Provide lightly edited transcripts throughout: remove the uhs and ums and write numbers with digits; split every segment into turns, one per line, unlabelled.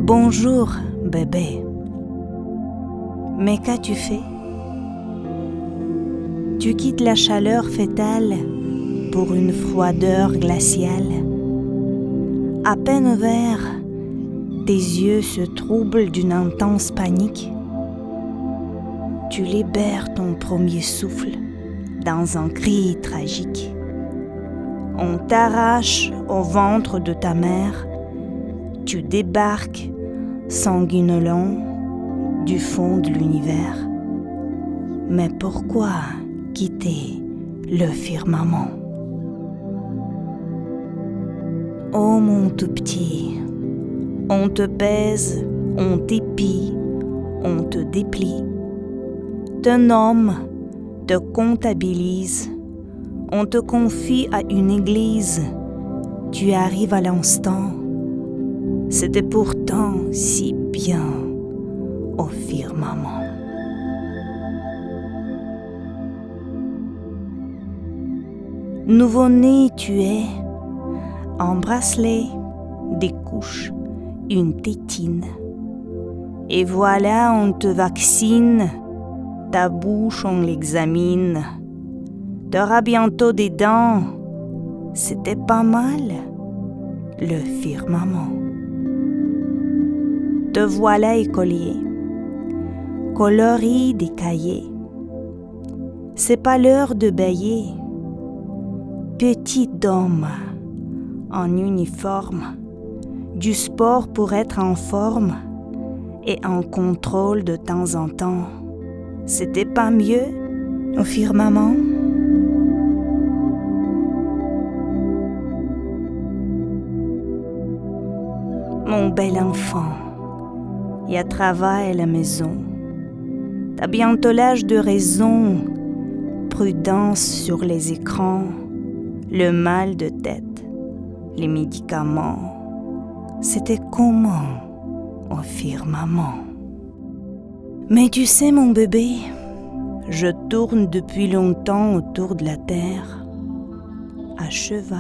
Bonjour, bébé. Mais qu'as-tu fait? Tu quittes la chaleur fétale pour une froideur glaciale. À peine ouverts, tes yeux se troublent d'une intense panique. Tu libères ton premier souffle dans un cri tragique. On t'arrache au ventre de ta mère. Tu débarques sanguinolent du fond de l'univers. Mais pourquoi quitter le firmament? Oh mon tout petit, on te pèse, on t'épie, on te déplie, te nomme, te comptabilise, on te confie à une église, tu arrives à l'instant. C'était pourtant si bien au firmament. Nouveau-né tu es, un bracelet, des couches, une tétine. Et voilà on te vaccine, ta bouche on l'examine. T'auras bientôt des dents, c'était pas mal, le firmament. Te voilà écolier, coloris des cahiers. C'est pas l'heure de bailler. Petit homme, en uniforme, du sport pour être en forme et en contrôle de temps en temps. C'était pas mieux au firmament? Mon bel enfant, y a travail à la maison. T'as bientôt l'âge de raison. Prudence sur les écrans, le mal de tête, les médicaments. C'était comment au firmament? Mais tu sais mon bébé, je tourne depuis longtemps autour de la terre, à cheval,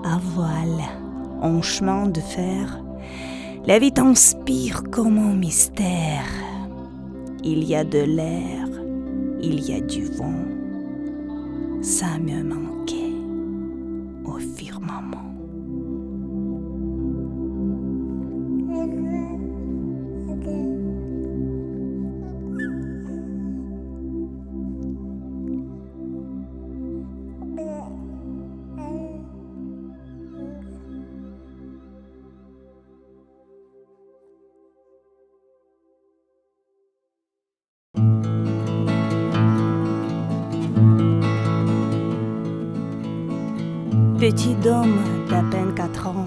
à voile, en chemin de fer. La vie t'inspire comme un mystère. Il y a de l'air, il y a du vent. Ça me manquait au firmament. Petit homme d'à peine 4 ans,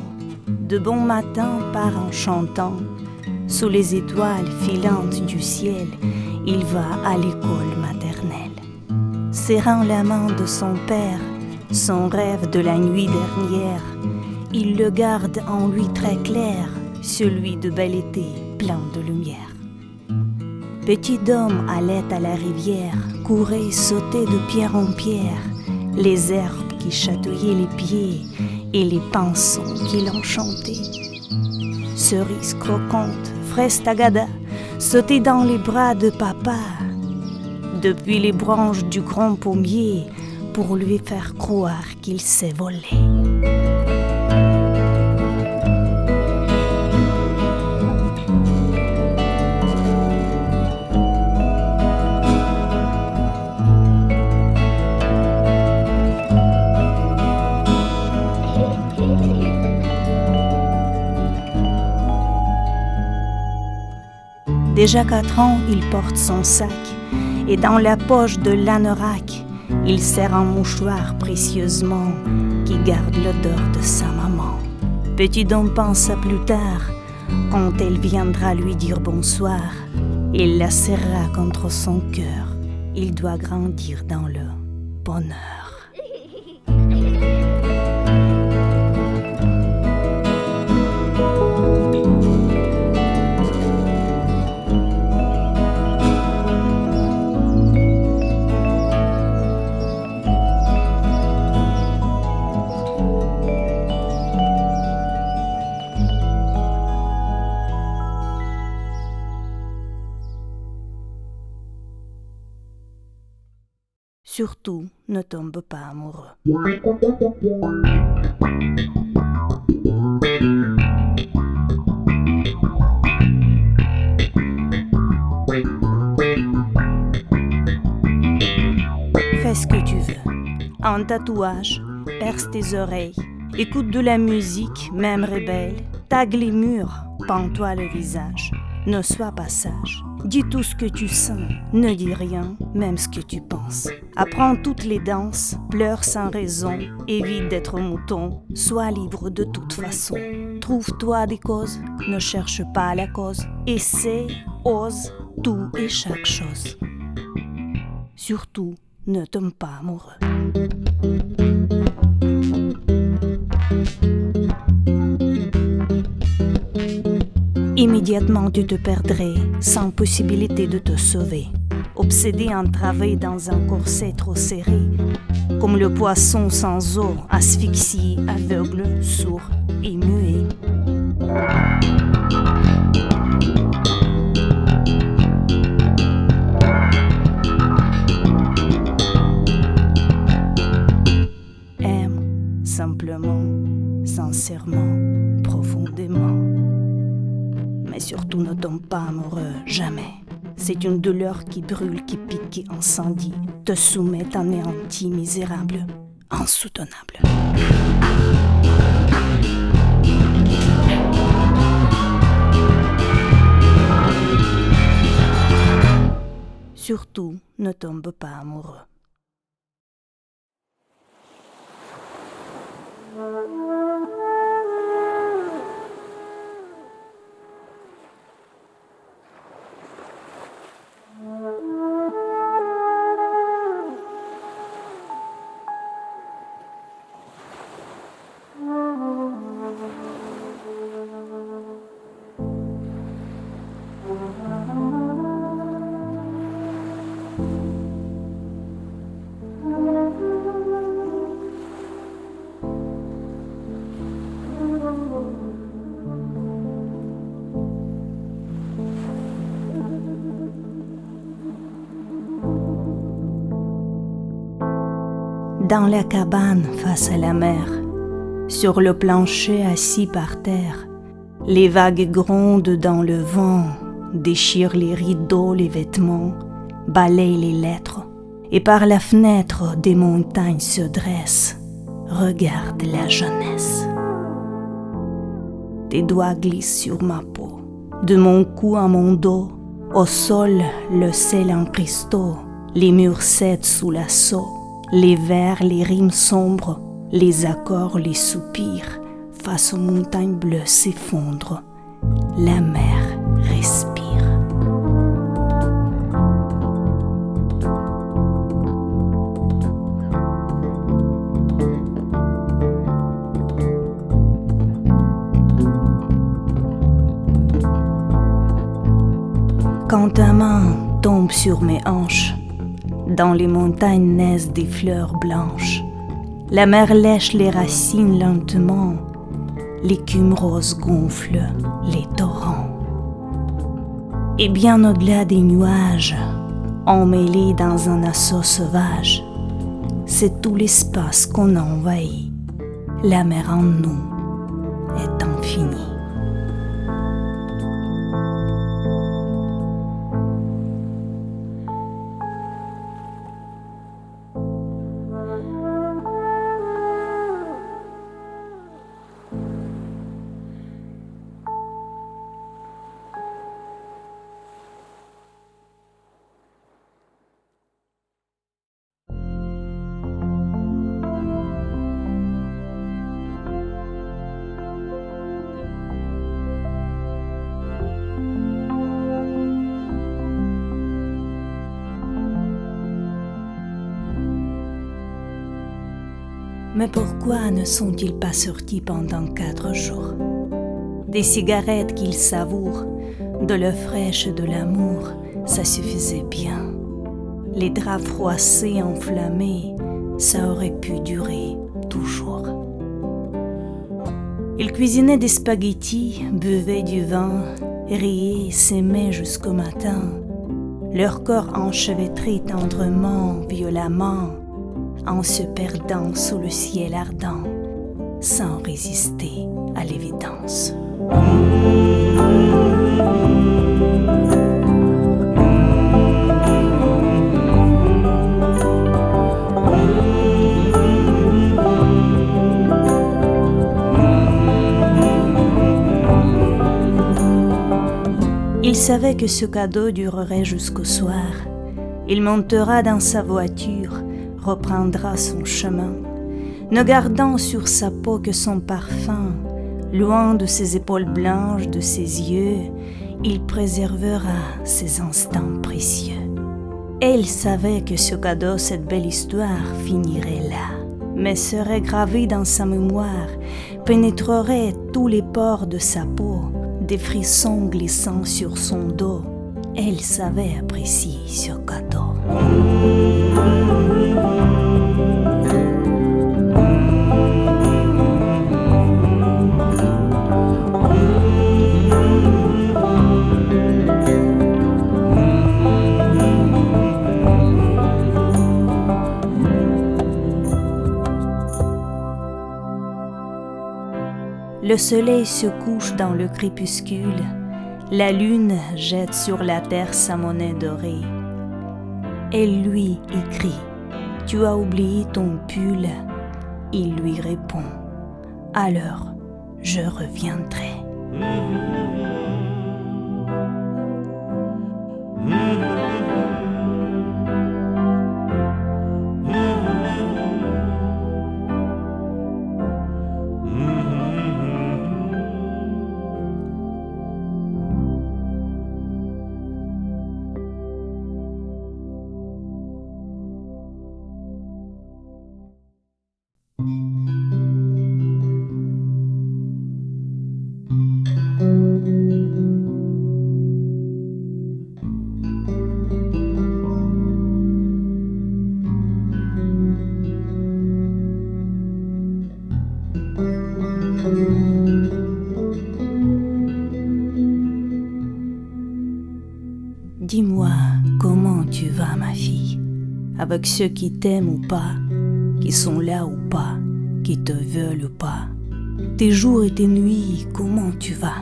de bon matin part en chantant. Sous les étoiles filantes du ciel, il va à l'école maternelle. Serrant la main de son père, son rêve de la nuit dernière, il le garde en lui très clair, celui de bel été plein de lumière. Petit homme allait à la rivière, courait, sautait de pierre en pierre, les herbes qui chatouillaient les pieds et les pinsons qui l'enchantaient. Cerise croquante, fraise tagada, sautait dans les bras de papa, depuis les branches du grand pommier, pour lui faire croire qu'il sait voler. Déjà 4 ans, il porte son sac, et dans la poche de l'anorak, il serre un mouchoir précieusement qui garde l'odeur de sa maman. Petit homme pense à plus tard, quand elle viendra lui dire bonsoir, il la serrera contre son cœur. Il doit grandir dans le bonheur. Surtout, ne tombe pas amoureux. Fais ce que tu veux. Un tatouage, perce tes oreilles, écoute de la musique, même rebelle, tague les murs, peins-toi le visage. Ne sois pas sage. Dis tout ce que tu sens, ne dis rien, même ce que tu penses. Apprends toutes les danses, pleure sans raison, évite d'être mouton, sois libre de toute façon. Trouve-toi des causes, ne cherche pas la cause, essaie, ose, tout et chaque chose. Surtout, ne tombe pas amoureux. Immédiatement tu te perdrais, sans possibilité de te sauver. Obsédé, entravé dans un corset trop serré, comme le poisson sans eau, asphyxié, aveugle, sourd et muet. Aime simplement, sincèrement, profondément. Mais surtout ne tombe pas amoureux, jamais. C'est une douleur qui brûle, qui pique, qui incendie, te soumet, t'anéantit, misérable, insoutenable. Surtout, ne tombe pas amoureux. Dans la cabane face à la mer, sur le plancher assis par terre, les vagues grondent dans le vent, déchirent les rideaux, les vêtements, balayent les lettres, et par la fenêtre des montagnes se dressent. Regarde la jeunesse. Tes doigts glissent sur ma peau, de mon cou à mon dos, au sol le sel en cristaux, les murs cèdent sous l'assaut. Les vers, les rimes sombres, les accords, les soupirs, face aux montagnes bleues s'effondrent. La mer respire. Quand ta main tombe sur mes hanches, dans les montagnes naissent des fleurs blanches. La mer lèche les racines lentement. L'écume rose gonfle les torrents. Et bien au-delà des nuages, emmêlés dans un assaut sauvage, c'est tout l'espace qu'on a envahi. La mer en nous est infinie. Mais pourquoi ne sont-ils pas sortis pendant 4 jours? Des cigarettes qu'ils savourent, de l'eau fraîche de l'amour, ça suffisait bien. Les draps froissés, enflammés, ça aurait pu durer toujours. Ils cuisinaient des spaghettis, buvaient du vin, riaient, s'aimaient jusqu'au matin. leur corps enchevêtré tendrement, violemment, en se perdant sous le ciel ardent, sans résister à l'évidence. Il savait que ce cadeau durerait jusqu'au soir. Il montera dans sa voiture, reprendra son chemin, ne gardant sur sa peau que son parfum. Loin de ses épaules blanches, de ses yeux, il préservera ses instants précieux. Elle savait que ce cadeau, cette belle histoire, finirait là, mais serait gravé dans sa mémoire, pénétrerait tous les pores de sa peau, des frissons glissant sur son dos. Elle savait apprécier ce cadeau. Le soleil se couche dans le crépuscule, la lune jette sur la terre sa monnaie dorée. Elle lui écrit « Tu as oublié ton pull ?» Il lui répond « Alors, je reviendrai. » Dis-moi comment tu vas, ma fille, avec ceux qui t'aiment ou pas, qui sont là ou pas, qui te veulent ou pas. Tes jours et tes nuits, comment tu vas?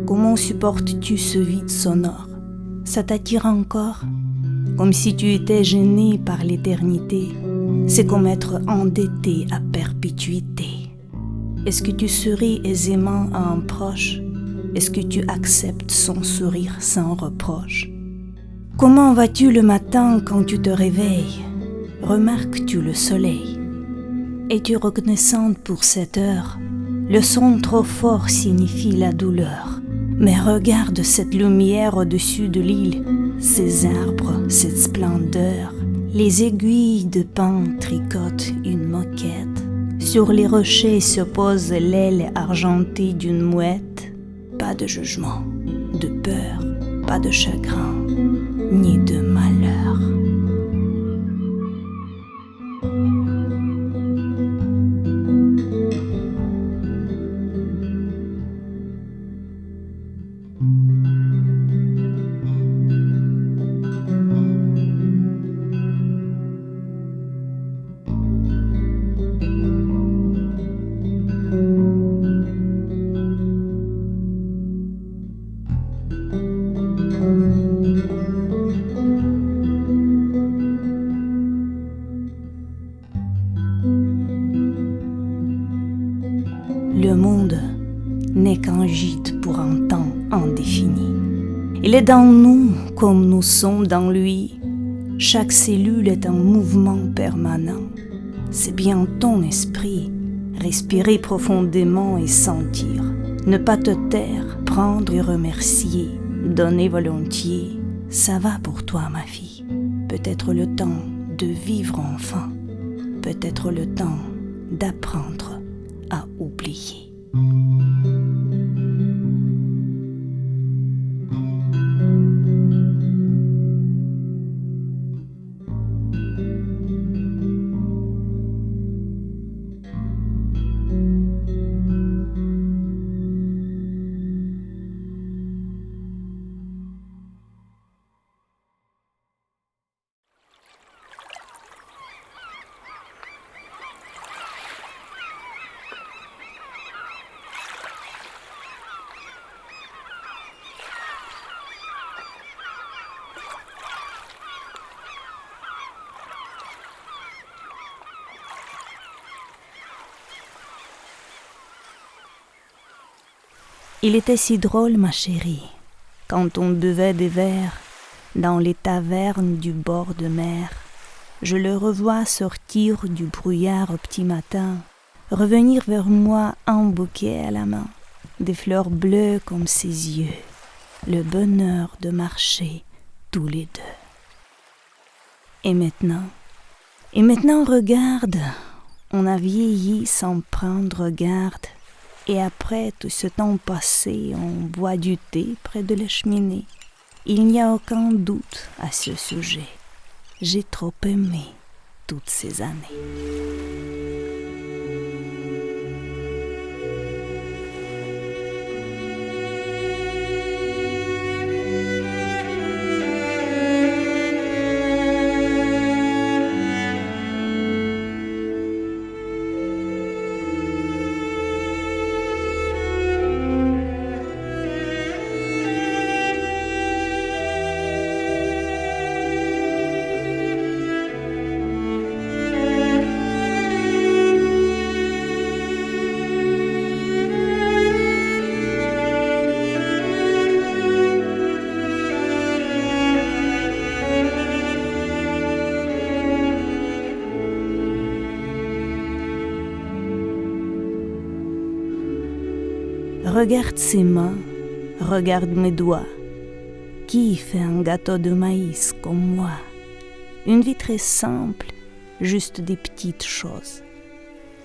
Comment supportes-tu ce vide sonore? Ça t'attire encore? Comme si tu étais gêné par l'éternité. C'est comme être endetté à perpétuité. Est-ce que tu souris aisément à un proche? Est-ce que tu acceptes son sourire sans reproche? Comment vas-tu le matin quand tu te réveilles? Remarques-tu le soleil? Es-tu reconnaissante pour cette heure? Le son trop fort signifie la douleur. Mais regarde cette lumière au-dessus de l'île, ces arbres, cette splendeur. Les aiguilles de pain tricotent une moquette. Sur les rochers se pose l'aile argentée d'une mouette. Pas de jugement, de peur, pas de chagrin, ni de malheur. Le monde n'est qu'un gîte pour un temps indéfini. Il est dans nous comme nous sommes dans lui. Chaque cellule est un mouvement permanent. C'est bien ton esprit, respirer profondément et sentir. Ne pas te taire, prendre et remercier, donner volontiers. Ça va pour toi, ma fille. Peut-être le temps de vivre enfin. Peut-être le temps d'apprendre à oublier. Il était si drôle, ma chérie, quand on buvait des verres dans les tavernes du bord de mer. Je le revois sortir du brouillard au petit matin, revenir vers moi un bouquet à la main, des fleurs bleues comme ses yeux, le bonheur de marcher tous les deux. Et maintenant regarde, on a vieilli sans prendre garde, et après tout ce temps passé, on boit du thé près de la cheminée. Il n'y a aucun doute à ce sujet. J'ai trop aimé toutes ces années. Regarde ses mains, regarde mes doigts. Qui fait un gâteau de maïs comme moi? Une vie très simple, juste des petites choses.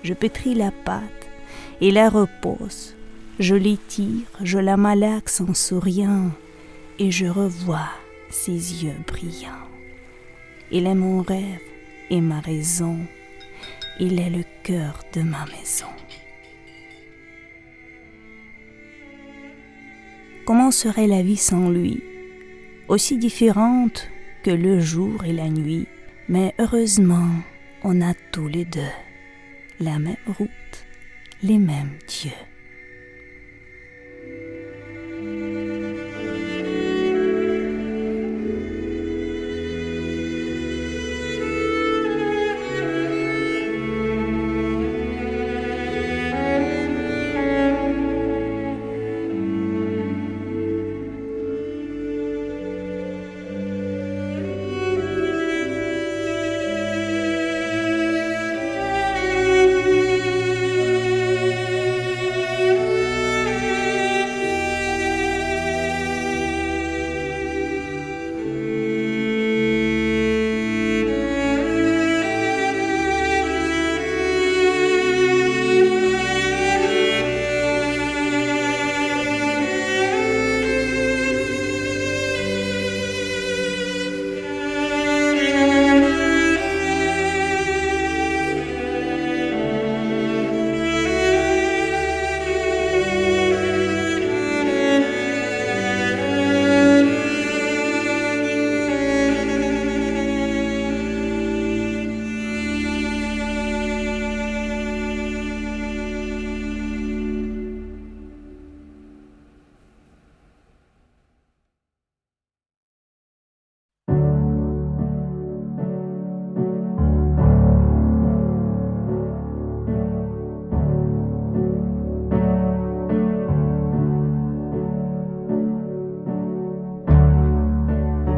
Je pétris la pâte et la repose. Je l'étire, je la malaxe en souriant et je revois ses yeux brillants. Il est mon rêve et ma raison. Il est le cœur de ma maison. Comment serait la vie sans lui? Aussi différente que le jour et la nuit, mais heureusement, on a tous les deux la même route, les mêmes dieux.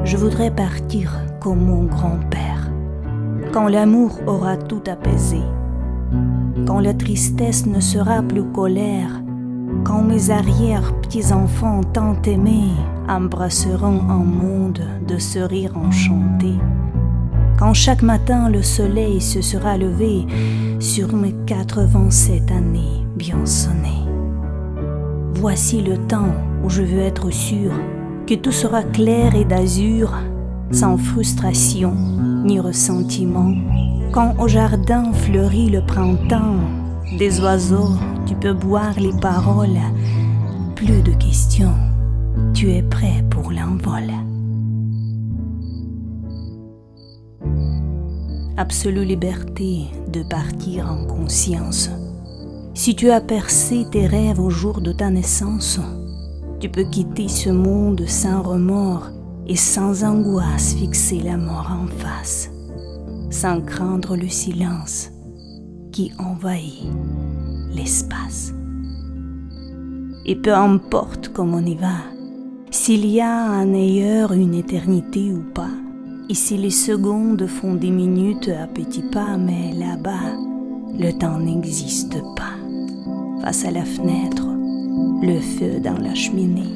Je voudrais partir comme mon grand-père, quand l'amour aura tout apaisé, quand la tristesse ne sera plus colère, quand mes arrière-petits-enfants tant aimés embrasseront un monde de sourires enchantés, quand chaque matin le soleil se sera levé sur mes 87 années bien sonnées. Voici le temps où je veux être sûr que tout sera clair et d'azur, sans frustration ni ressentiment. Quand au jardin fleurit le printemps, des oiseaux, tu peux boire les paroles. Plus de questions, tu es prêt pour l'envol. Absolue liberté de partir en conscience. Si tu as percé tes rêves au jour de ta naissance, tu peux quitter ce monde sans remords et sans angoisse fixer la mort en face, sans craindre le silence qui envahit l'espace. Et peu importe comment on y va, s'il y a un ailleurs une éternité ou pas, ici les secondes font des minutes à petits pas, mais là-bas, le temps n'existe pas. Face à la fenêtre, le feu dans la cheminée,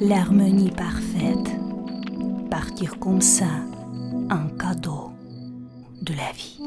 l'harmonie parfaite. Partir comme ça, un cadeau de la vie.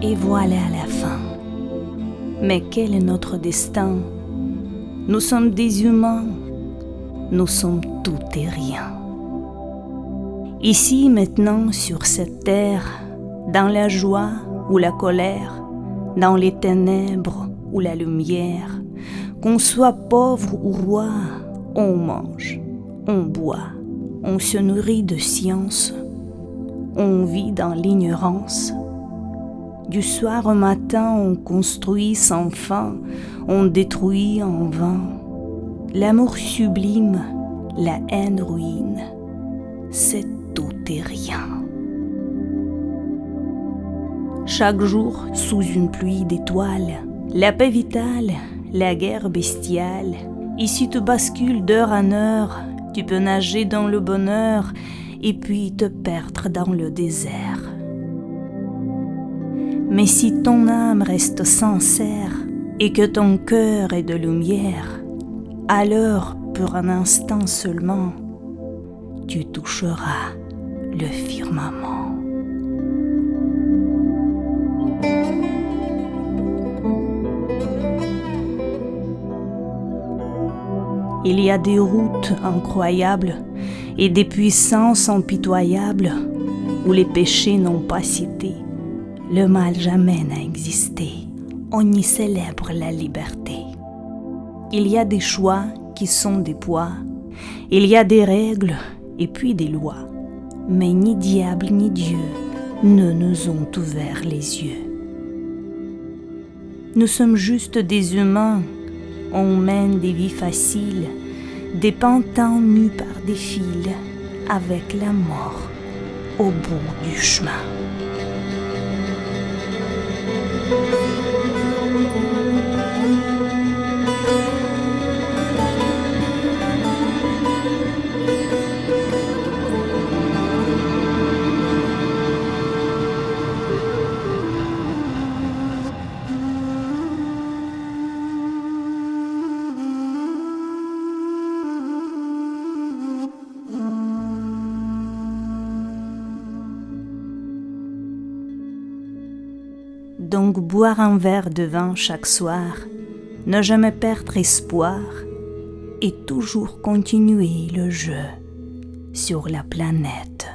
Et voilà la fin. Mais quel est notre destin? Nous sommes des humains. Nous sommes tout et rien. Ici, maintenant, sur cette terre, dans la joie ou la colère, dans les ténèbres ou la lumière, qu'on soit pauvre ou roi, on mange, on boit, on se nourrit de science, on vit dans l'ignorance. Du soir au matin, on construit sans fin, on détruit en vain. L'amour sublime, la haine ruine, c'est tout et rien. Chaque jour, sous une pluie d'étoiles, la paix vitale, la guerre bestiale, ici tu bascules d'heure en heure, tu peux nager dans le bonheur et puis te perdre dans le désert. Mais si ton âme reste sincère et que ton cœur est de lumière, alors, pour un instant seulement, tu toucheras le firmament. Il y a des routes incroyables et des puissances impitoyables où les péchés n'ont pas cité. Le mal jamais n'a existé, on y célèbre la liberté. Il y a des choix qui sont des poids, il y a des règles et puis des lois, mais ni diable ni Dieu ne nous ont ouvert les yeux. Nous sommes juste des humains, on mène des vies faciles, des pantins mus par des fils, avec la mort au bout du chemin. Donc boire un verre de vin chaque soir, ne jamais perdre espoir et toujours continuer le jeu sur la planète.